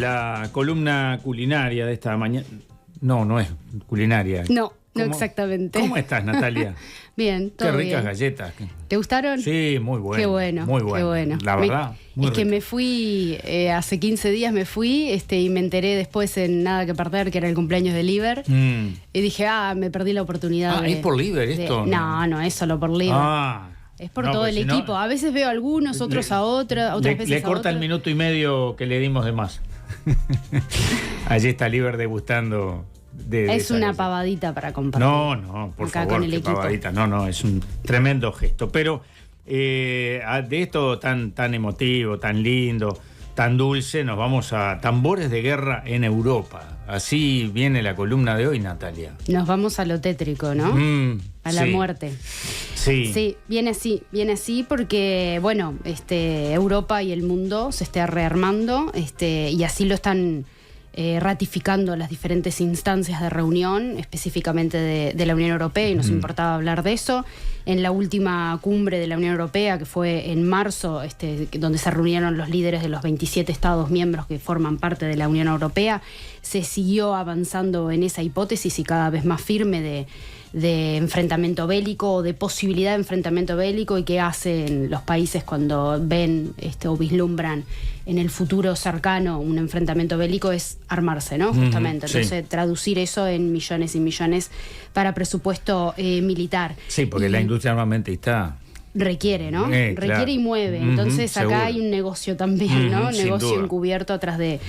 la columna culinaria de esta mañana. No, no es culinaria. No, no exactamente. ¿Cómo estás, Natalia? Bien, todo Qué ricas bien. galletas. ¿Te gustaron? Sí, muy bueno. Qué bueno, muy bueno. qué bueno. La verdad, muy es que rico. me fui, hace 15 días me fui y me enteré después en Nada que Perder que era el cumpleaños de Liver. Y dije, me perdí la oportunidad. ¿Es por Liver esto? No es solo por Liver. Es por todo el equipo. A veces veo algunos, otros a otras veces le a corta otros. el minuto y medio que le dimos de más. Allí está Liver degustando. Es una pavadita para compartir. No, por acá favor, con el qué equipo. pavadita. No, es un tremendo gesto. Pero de esto tan emotivo, tan lindo, tan dulce, nos vamos a tambores de guerra en Europa. Así viene la columna de hoy, Natalia. Nos vamos a lo tétrico, ¿no? A la muerte. Sí, viene así porque, bueno, Europa y el mundo se está rearmando, y así lo están ratificando las diferentes instancias de reunión, específicamente de la Unión Europea, y nos importaba hablar de eso. En la última cumbre de la Unión Europea, que fue en marzo, donde se reunieron los líderes de los 27 Estados miembros que forman parte de la Unión Europea, se siguió avanzando en esa hipótesis y cada vez más firme de enfrentamiento bélico o de posibilidad de enfrentamiento bélico, y qué hacen los países cuando ven o vislumbran en el futuro cercano un enfrentamiento bélico, es armarse, ¿no? Justamente. Entonces, traducir eso en millones y millones para presupuesto militar. Sí, porque la industria armamentista requiere, ¿no? Requiere claro. Y mueve. Entonces acá seguro. hay un negocio también, ¿no? Negocio encubierto atrás de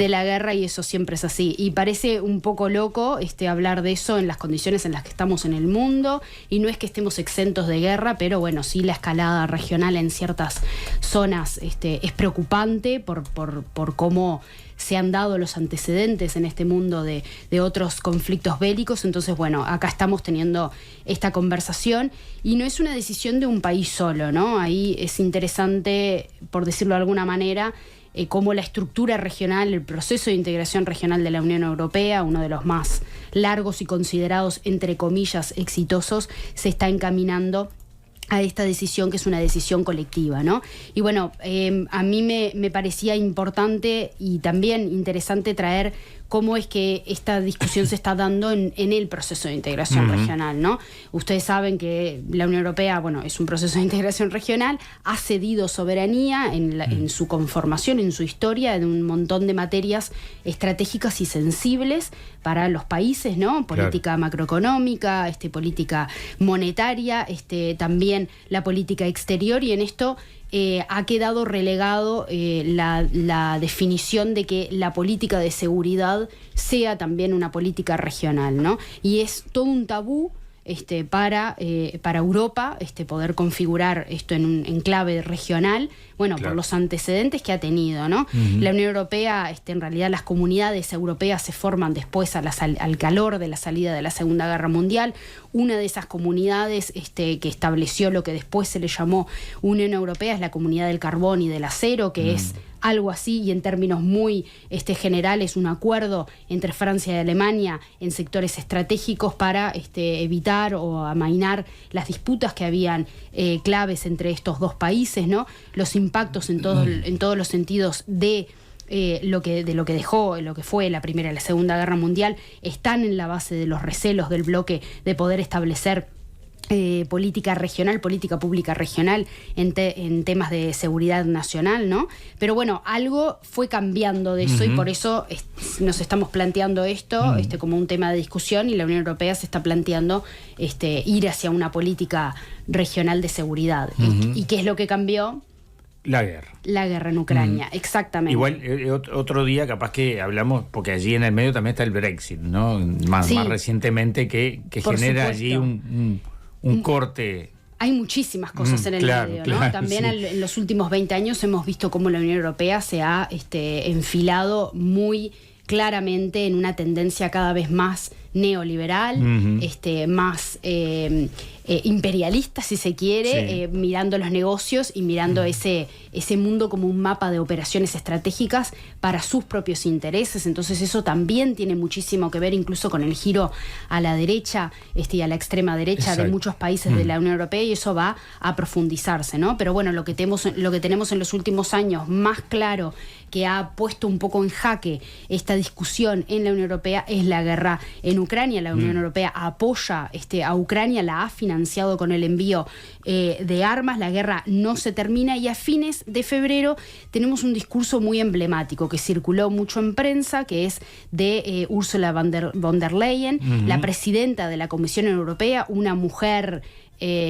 la guerra, y eso siempre es así. Y parece un poco loco hablar de eso en las condiciones en las que estamos en el mundo, y no es que estemos exentos de guerra, pero bueno, sí, la escalada regional en ciertas zonas es preocupante por cómo se han dado los antecedentes en este mundo de otros conflictos bélicos. Entonces, bueno, acá estamos teniendo esta conversación, y no es una decisión de un país solo, ¿no? Ahí es interesante, por decirlo de alguna manera, cómo la estructura regional, el proceso de integración regional de la Unión Europea, uno de los más largos y considerados, entre comillas, exitosos, se está encaminando a esta decisión, que es una decisión colectiva, ¿no? Y bueno, a mí me parecía importante y también interesante traer cómo es que esta discusión se está dando en el proceso de integración regional, ¿no? Ustedes saben que la Unión Europea, bueno, es un proceso de integración regional, ha cedido soberanía en su conformación, en su historia, en un montón de materias estratégicas y sensibles para los países, ¿no? Política macroeconómica, política monetaria, también la política exterior, y en esto ha quedado relegado la definición de que la política de seguridad sea también una política regional, ¿no? Y es todo un tabú para Europa poder configurar esto en un enclave regional, bueno, por los antecedentes que ha tenido, ¿no? La Unión Europea, en realidad las comunidades europeas se forman después al calor de la salida de la Segunda Guerra Mundial. Una de esas comunidades que estableció lo que después se le llamó Unión Europea es la Comunidad del Carbón y del Acero, que es algo así, y en términos muy generales, un acuerdo entre Francia y Alemania en sectores estratégicos para evitar o amainar las disputas que habían claves entre estos dos países, ¿no? Los impactos en todos los sentidos de lo que fue la Primera y la Segunda Guerra Mundial están en la base de los recelos del bloque de poder establecer política regional, política pública regional en temas de seguridad nacional, ¿no? Pero bueno, algo fue cambiando de eso, y por eso nos estamos planteando esto como un tema de discusión, y la Unión Europea se está planteando ir hacia una política regional de seguridad. ¿Y qué es lo que cambió? La guerra. La guerra en Ucrania, exactamente. Igual otro día capaz que hablamos, porque allí en el medio también está el Brexit, ¿no? Más recientemente que genera allí un corte. Hay muchísimas cosas en el medio, ¿no? También en los últimos 20 años hemos visto cómo la Unión Europea se ha enfilado muy claramente en una tendencia cada vez más neoliberal, más imperialista, si se quiere, mirando los negocios y mirando ese mundo como un mapa de operaciones estratégicas para sus propios intereses. Entonces eso también tiene muchísimo que ver incluso con el giro a la derecha y a la extrema derecha de muchos países de la Unión Europea, y eso va a profundizarse, ¿no? Pero bueno, lo que tenemos en los últimos años más claro, que ha puesto un poco en jaque esta discusión en la Unión Europea, es la guerra en Ucrania. La Unión Europea apoya a Ucrania, la ha financiado con el envío de armas. La guerra no se termina, y a fines de febrero tenemos un discurso muy emblemático que circuló mucho en prensa, que es de Ursula von der Leyen, la presidenta de la Comisión Europea, una mujer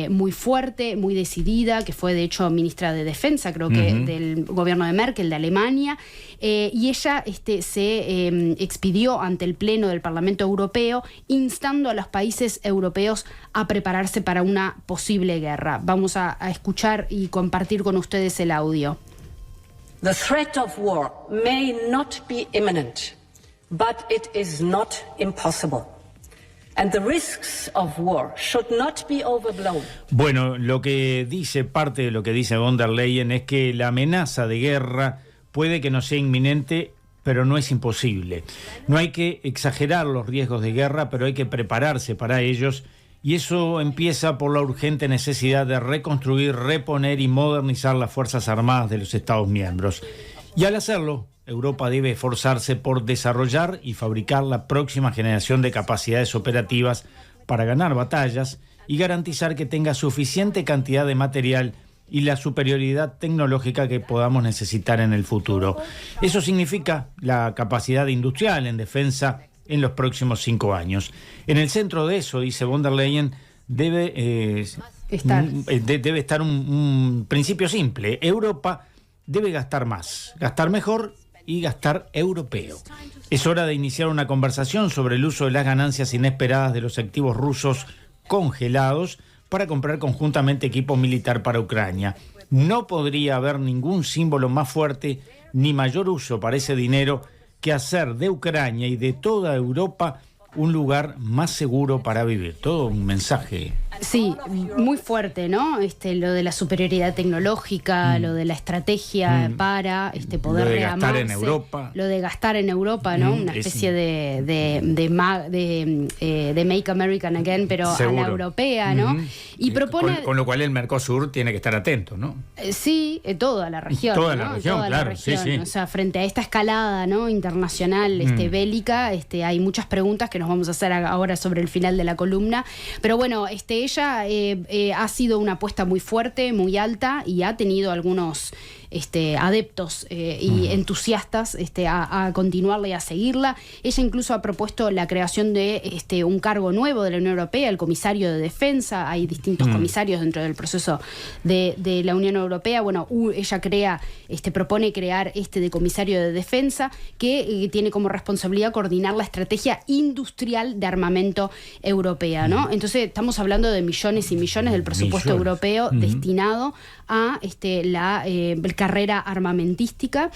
muy fuerte, muy decidida, que fue de hecho ministra de Defensa, creo que del gobierno de Merkel, de Alemania, y ella se expidió ante el Pleno del Parlamento Europeo instando a los países europeos a prepararse para una posible guerra. Vamos a escuchar y compartir con ustedes el audio. The threat of war may not be imminent, but it is not impossible. And the risks of war should not be overblown. Bueno, parte de lo que dice von der Leyen es que la amenaza de guerra puede que no sea inminente, pero no es imposible. No hay que exagerar los riesgos de guerra, pero hay que prepararse para ellos, y eso empieza por la urgente necesidad de reconstruir, reponer y modernizar las Fuerzas Armadas de los Estados miembros. Y al hacerlo, Europa debe esforzarse por desarrollar y fabricar la próxima generación de capacidades operativas para ganar batallas y garantizar que tenga suficiente cantidad de material y la superioridad tecnológica que podamos necesitar en el futuro. Eso significa la capacidad industrial en defensa en los próximos 5 años. En el centro de eso, dice von der Leyen, debe estar un principio simple. Europa debe gastar más, gastar mejor y gastar europeo. Es hora de iniciar una conversación sobre el uso de las ganancias inesperadas de los activos rusos congelados para comprar conjuntamente equipo militar para Ucrania. No podría haber ningún símbolo más fuerte ni mayor uso para ese dinero que hacer de Ucrania y de toda Europa un lugar más seguro para vivir. Todo un mensaje. Sí, muy fuerte, ¿no? Lo de la superioridad tecnológica, lo de la estrategia para poder reamarse. Gastar en Europa. Lo de gastar en Europa, ¿no? Una especie de Make America Again, pero seguro. A la europea, ¿no? Y propone... Con lo cual el Mercosur tiene que estar atento, ¿no? Sí, toda la región. Toda ¿no? la región, toda claro. la región. Sí. O sea, frente a esta escalada, ¿no? Internacional, bélica, hay muchas preguntas que nos vamos a hacer ahora sobre el final de la columna. Pero bueno, ella ha sido una apuesta muy fuerte, muy alta, y ha tenido algunos adeptos y entusiastas a continuarla y a seguirla. Ella incluso ha propuesto la creación de un cargo nuevo de la Unión Europea, el comisario de defensa. Hay distintos comisarios dentro del proceso de la Unión Europea. Bueno, ella propone crear de comisario de defensa, que tiene como responsabilidad coordinar la estrategia industrial de armamento europea, ¿no? Entonces estamos hablando de millones y millones del presupuesto europeo destinado a la carrera armamentística.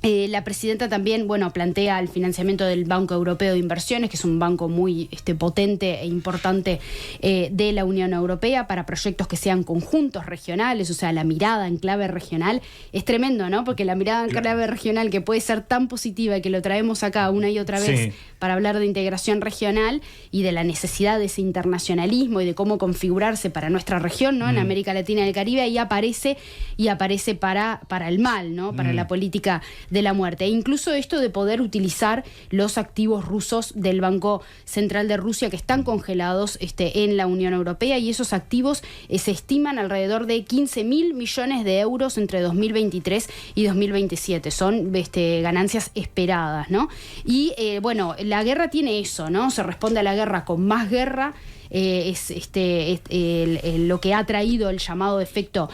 La presidenta también, plantea el financiamiento del Banco Europeo de Inversiones, que es un banco muy potente e importante de la Unión Europea para proyectos que sean conjuntos regionales. O sea, la mirada en clave regional es tremendo, ¿no? Porque la mirada en clave regional, que puede ser tan positiva y que lo traemos acá una y otra vez para hablar de integración regional y de la necesidad de ese internacionalismo y de cómo configurarse para nuestra región, ¿no? En América Latina y el Caribe, y aparece para el mal, ¿no? Para la política de la muerte. E incluso esto de poder utilizar los activos rusos del Banco Central de Rusia, que están congelados en la Unión Europea, y esos activos se estiman alrededor de 15.000 millones de euros entre 2023 y 2027. Son ganancias esperadas, ¿no? Y la guerra tiene eso, ¿no? Se responde a la guerra con más guerra. Lo que ha traído el llamado efecto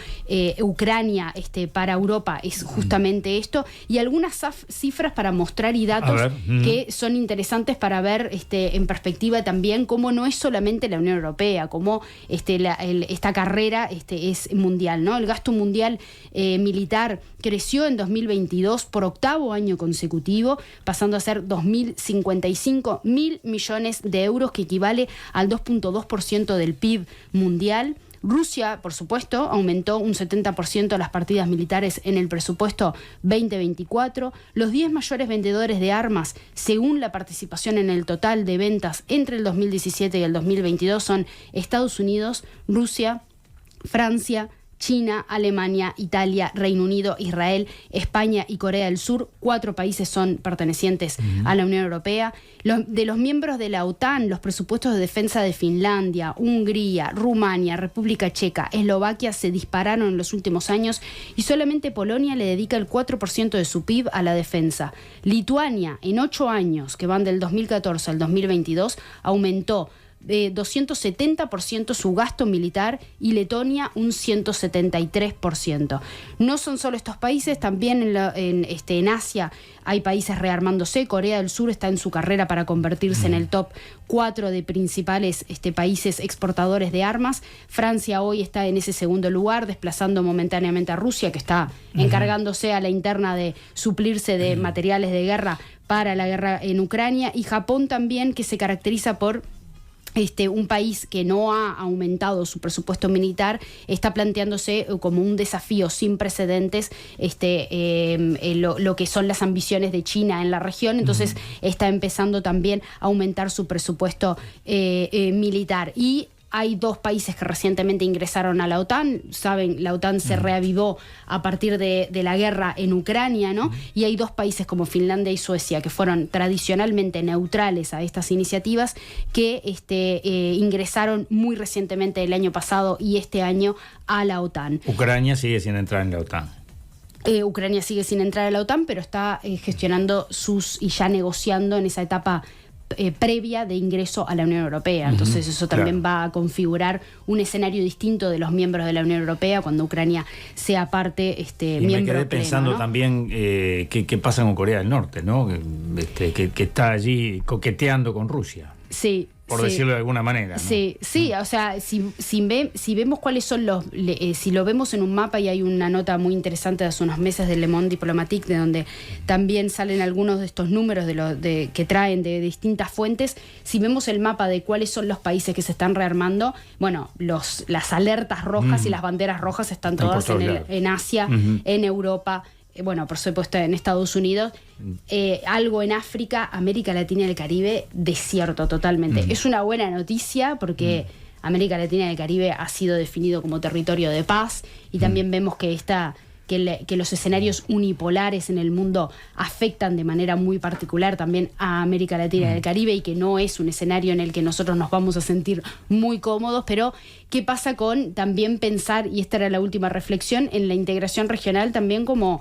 Ucrania para Europa es justamente esto, y algunos algunas cifras para mostrar y datos que son interesantes para ver en perspectiva también cómo no es solamente la Unión Europea, cómo esta carrera es mundial, ¿no? El gasto mundial militar creció en 2022 por octavo año consecutivo, pasando a ser 2.055.000 millones de euros, que equivale al 2.2% del PIB mundial. Rusia, por supuesto, aumentó un 70% las partidas militares en el presupuesto 2024. Los 10 mayores vendedores de armas, según la participación en el total de ventas entre el 2017 y el 2022, son Estados Unidos, Rusia, Francia, China, Alemania, Italia, Reino Unido, Israel, España y Corea del Sur. 4 países son pertenecientes a la Unión Europea. De los miembros de la OTAN, los presupuestos de defensa de Finlandia, Hungría, Rumania, República Checa, Eslovaquia se dispararon en los últimos años y solamente Polonia le dedica el 4% de su PIB a la defensa. Lituania, en 8 años, que van del 2014 al 2022, aumentó de 270% su gasto militar y Letonia un 173%. No son solo estos países, también en Asia hay países rearmándose. Corea del Sur está en su carrera para convertirse en el top 4 de principales países exportadores de armas. Francia hoy está en ese segundo lugar, desplazando momentáneamente a Rusia, que está encargándose a la interna de suplirse de materiales de guerra para la guerra en Ucrania. Y Japón también, que se caracteriza por un país que no ha aumentado su presupuesto militar, está planteándose como un desafío sin precedentes lo que son las ambiciones de China en la región. Entonces está empezando también a aumentar su presupuesto militar. Y hay 2 países que recientemente ingresaron a la OTAN. Saben, la OTAN se reavivó a partir de la guerra en Ucrania, ¿no? Y hay 2 países como Finlandia y Suecia, que fueron tradicionalmente neutrales a estas iniciativas, que ingresaron muy recientemente el año pasado y este año a la OTAN. Ucrania sigue sin entrar en la OTAN. Ucrania sigue sin entrar a la OTAN, pero está gestionando y ya negociando en esa etapa previa de ingreso a la Unión Europea. Entonces eso también va a configurar un escenario distinto de los miembros de la Unión Europea cuando Ucrania sea parte miembro. Me quedé pensando, ¿no? También qué pasa con Corea del Norte, ¿no? Que está allí coqueteando con Rusia. Sí. Por decirlo de alguna manera, ¿no? Sí, o sea, si vemos cuáles son si lo vemos en un mapa, y hay una nota muy interesante de hace unos meses del Le Monde Diplomatique, de donde también salen algunos de estos números que traen de distintas fuentes. Si vemos el mapa de cuáles son los países que se están rearmando, bueno, las alertas rojas y las banderas rojas están todas en Asia, en Europa, bueno, por supuesto en Estados Unidos, algo en África, América Latina y el Caribe, desierto totalmente. Es una buena noticia porque América Latina y el Caribe ha sido definido como territorio de paz, y también vemos que los escenarios unipolares en el mundo afectan de manera muy particular también a América Latina y el Caribe, y que no es un escenario en el que nosotros nos vamos a sentir muy cómodos. Pero ¿qué pasa con también pensar, y esta era la última reflexión, en la integración regional también como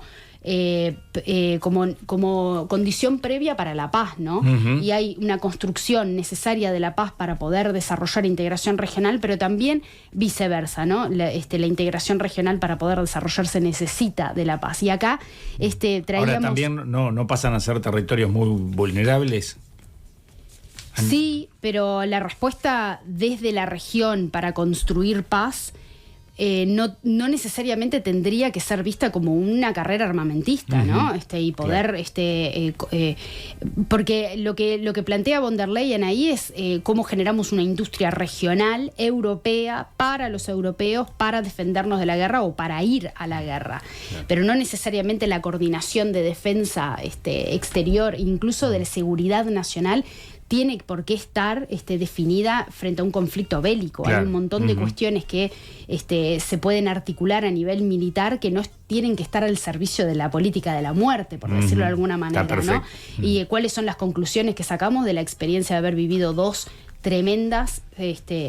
condición previa para la paz, ¿no? Y hay una construcción necesaria de la paz para poder desarrollar integración regional, pero también viceversa, ¿no? La integración regional, para poder desarrollarse, necesita de la paz. Y acá traíamos... Ahora también no pasan a ser territorios muy vulnerables. Sí, pero la respuesta desde la región para construir paz no necesariamente tendría que ser vista como una carrera armamentista, ¿no? Y poder, porque lo que plantea von der Leyen ahí es cómo generamos una industria regional europea para los europeos, para defendernos de la guerra o para ir a la guerra. Claro. Pero no necesariamente la coordinación de defensa exterior, incluso de la seguridad nacional, tiene por qué estar definida frente a un conflicto bélico. Claro. Hay un montón de cuestiones que se pueden articular a nivel militar que no tienen que estar al servicio de la política de la muerte, por decirlo de alguna manera, ¿no? Y cuáles son las conclusiones que sacamos de la experiencia de haber vivido 2 tremendas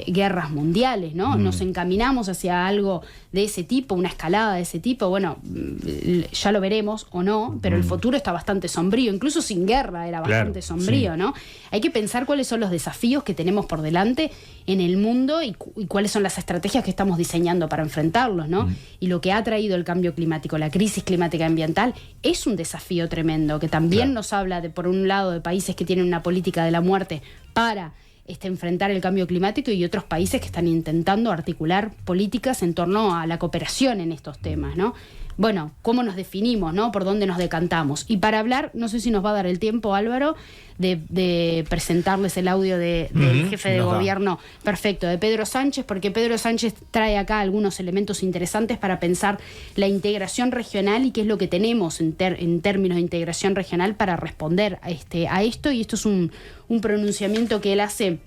guerras mundiales, ¿no? Nos encaminamos hacia algo de ese tipo, una escalada de ese tipo. Bueno, ya lo veremos o no, pero el futuro está bastante sombrío. Incluso sin guerra era bastante sombrío, ¿no? Hay que pensar cuáles son los desafíos que tenemos por delante en el mundo y cuáles son las estrategias que estamos diseñando para enfrentarlos, ¿no? Y lo que ha traído el cambio climático, la crisis climática ambiental, es un desafío tremendo, que también nos habla, por un lado, de países que tienen una política de la muerte para enfrentar el cambio climático, y otros países que están intentando articular políticas en torno a la cooperación en estos temas, ¿no? Bueno, ¿cómo nos definimos, no? ¿Por dónde nos decantamos? Y para hablar, no sé si nos va a dar el tiempo, Álvaro, de presentarles el audio del jefe de gobierno, perfecto, de Pedro Sánchez, porque Pedro Sánchez trae acá algunos elementos interesantes para pensar la integración regional y qué es lo que tenemos en términos de integración regional para responder a esto. Y esto es un pronunciamiento que él hace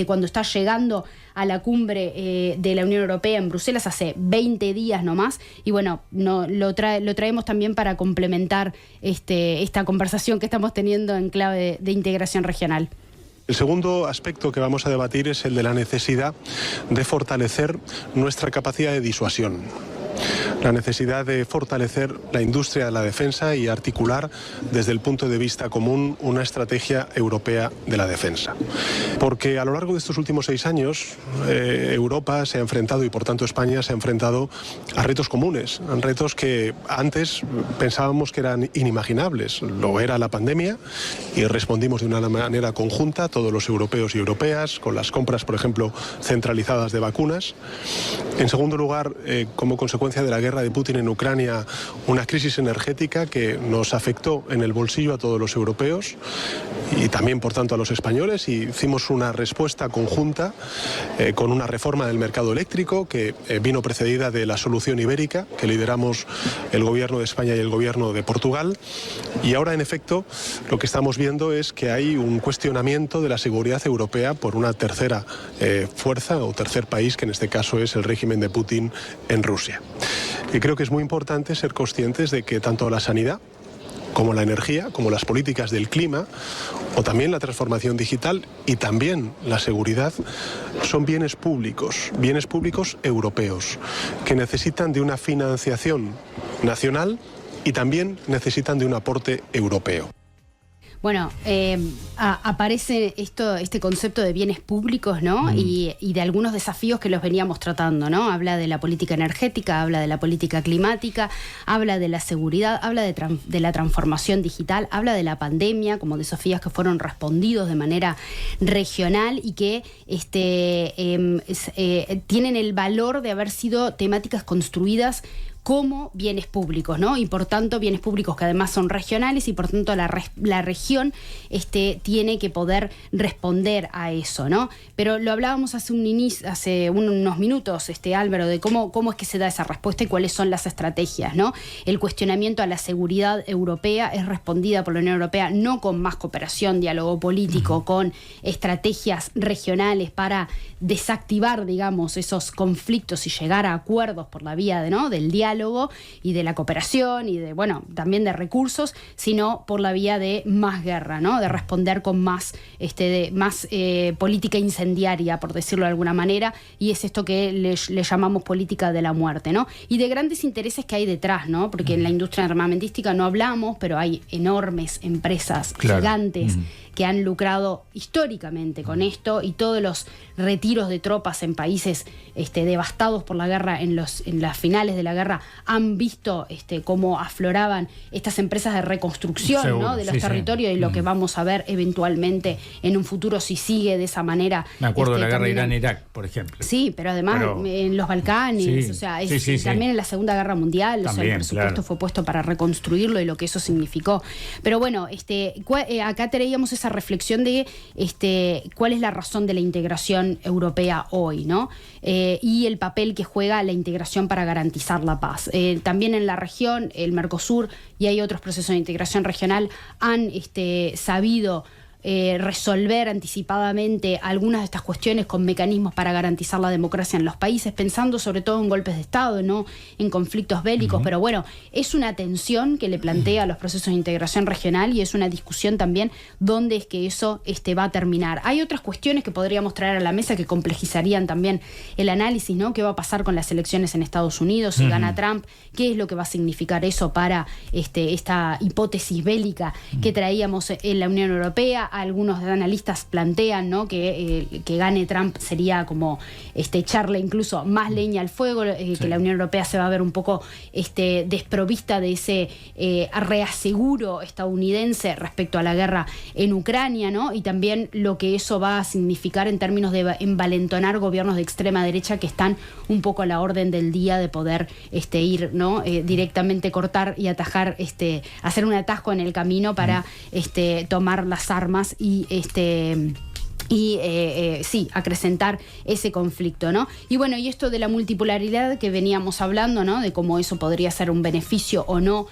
cuando está llegando a la cumbre de la Unión Europea en Bruselas hace 20 días nomás, y bueno, lo traemos también para complementar esta conversación que estamos teniendo en clave de integración regional. El segundo aspecto que vamos a debatir es el de la necesidad de fortalecer nuestra capacidad de disuasión. La necesidad de fortalecer la industria de la defensa y articular desde el punto de vista común una estrategia europea de la defensa. Porque a lo largo de estos últimos 6 años Europa se ha enfrentado, y por tanto España se ha enfrentado a retos comunes, a retos que antes pensábamos que eran inimaginables. Lo era la pandemia y respondimos de una manera conjunta, todos los europeos y europeas, con las compras, por ejemplo, centralizadas de vacunas. En segundo lugar, como consecuencia de la guerra de Putin en Ucrania, una crisis energética que nos afectó en el bolsillo a todos los europeos y también, por tanto, a los españoles, y hicimos una respuesta conjunta con una reforma del mercado eléctrico que vino precedida de la solución ibérica que lideramos el gobierno de España y el gobierno de Portugal. Y ahora, en efecto, lo que estamos viendo es que hay un cuestionamiento de la seguridad europea por una tercera fuerza o tercer país, que en este caso es el régimen de Putin en Rusia. Y creo que es muy importante ser conscientes de que tanto la sanidad como la energía, como las políticas del clima, o también la transformación digital y también la seguridad, son bienes públicos europeos, que necesitan de una financiación nacional y también necesitan de un aporte europeo. Bueno, aparece este concepto de bienes públicos, ¿no? Y de algunos desafíos que los veníamos tratando, ¿no? Habla de la política energética, habla de la política climática, habla de la seguridad, habla de la transformación digital, habla de la pandemia como desafíos que fueron respondidos de manera regional y que tienen el valor de haber sido temáticas construidas como bienes públicos, ¿no? Y por tanto bienes públicos que además son regionales, y por tanto la región tiene que poder responder a eso, ¿no? Pero lo hablábamos hace unos minutos, Álvaro, de cómo es que se da esa respuesta y cuáles son las estrategias, ¿no? El cuestionamiento a la seguridad europea es respondida por la Unión Europea no con más cooperación, diálogo político, con estrategias regionales para desactivar, digamos, esos conflictos y llegar a acuerdos por la vía del diálogo y de la cooperación y también de recursos, sino por la vía de más guerra, ¿no? De responder con más política incendiaria, por decirlo de alguna manera, y es esto que le llamamos política de la muerte, ¿no? Y de grandes intereses que hay detrás, ¿no? Porque en la industria armamentística no hablamos, pero hay enormes empresas gigantes que han lucrado históricamente con esto, y todos los retiros de tropas en países devastados por la guerra, en las finales de la guerra, han visto cómo afloraban estas empresas de reconstrucción, seguro, ¿no? De los territorios, y lo que vamos a ver eventualmente en un futuro si sigue de esa manera. Me acuerdo de la guerra Irán-Irak, por ejemplo. Sí, pero además en los Balcanes, también en la Segunda Guerra Mundial, también, el presupuesto fue puesto para reconstruirlo y lo que eso significó. Pero bueno, acá traíamos esa reflexión de cuál es la razón de la integración europea hoy, ¿no? Y el papel que juega la integración para garantizar la paz. También en la región, el Mercosur y hay otros procesos de integración regional han sabido resolver anticipadamente algunas de estas cuestiones con mecanismos para garantizar la democracia en los países, pensando sobre todo en golpes de Estado, no en conflictos bélicos, pero bueno, es una tensión que le plantea a los procesos de integración regional y es una discusión también dónde es que eso va a terminar. Hay otras cuestiones que podríamos traer a la mesa que complejizarían también el análisis, ¿no? ¿Qué va a pasar con las elecciones en Estados Unidos? Si gana Trump, ¿qué es lo que va a significar eso para esta hipótesis bélica que traíamos en la Unión Europea? Algunos analistas plantean, ¿no?, que gane Trump sería como echarle incluso más leña al fuego, que la Unión Europea se va a ver un poco desprovista de ese reaseguro estadounidense respecto a la guerra en Ucrania, ¿no? Y también lo que eso va a significar en términos de envalentonar gobiernos de extrema derecha que están un poco a la orden del día de poder ir, ¿no?, directamente cortar y atajar, hacer un atasco en el camino para tomar las armas y acrecentar ese conflicto, ¿no? Y bueno, y esto de la multipolaridad que veníamos hablando, ¿no?, de cómo eso podría ser un beneficio o no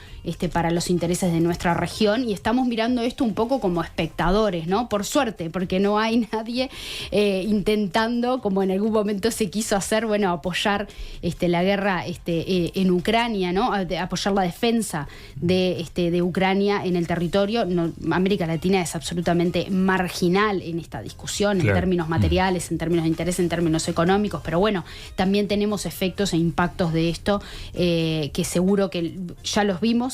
para los intereses de nuestra región, y estamos mirando esto un poco como espectadores, ¿no? Por suerte, porque no hay nadie intentando, como en algún momento se quiso hacer, bueno, apoyar la guerra en Ucrania, ¿no? Apoyar la defensa de Ucrania en el territorio. No, América Latina es absolutamente marginal en esta discusión, en términos materiales, en términos de interés, en términos económicos, pero bueno, también tenemos efectos e impactos de esto que seguro que ya los vimos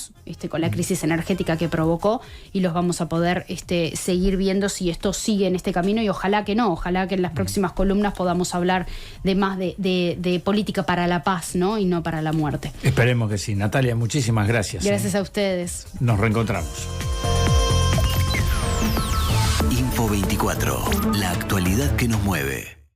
con la crisis energética que provocó, y los vamos a poder seguir viendo si esto sigue en este camino, y ojalá que no, ojalá que en las próximas columnas podamos hablar de más de política para la paz, ¿no?, y no para la muerte. Esperemos que sí. Natalia, muchísimas gracias. Gracias a ustedes. Nos reencontramos. Info 24, la actualidad que nos mueve.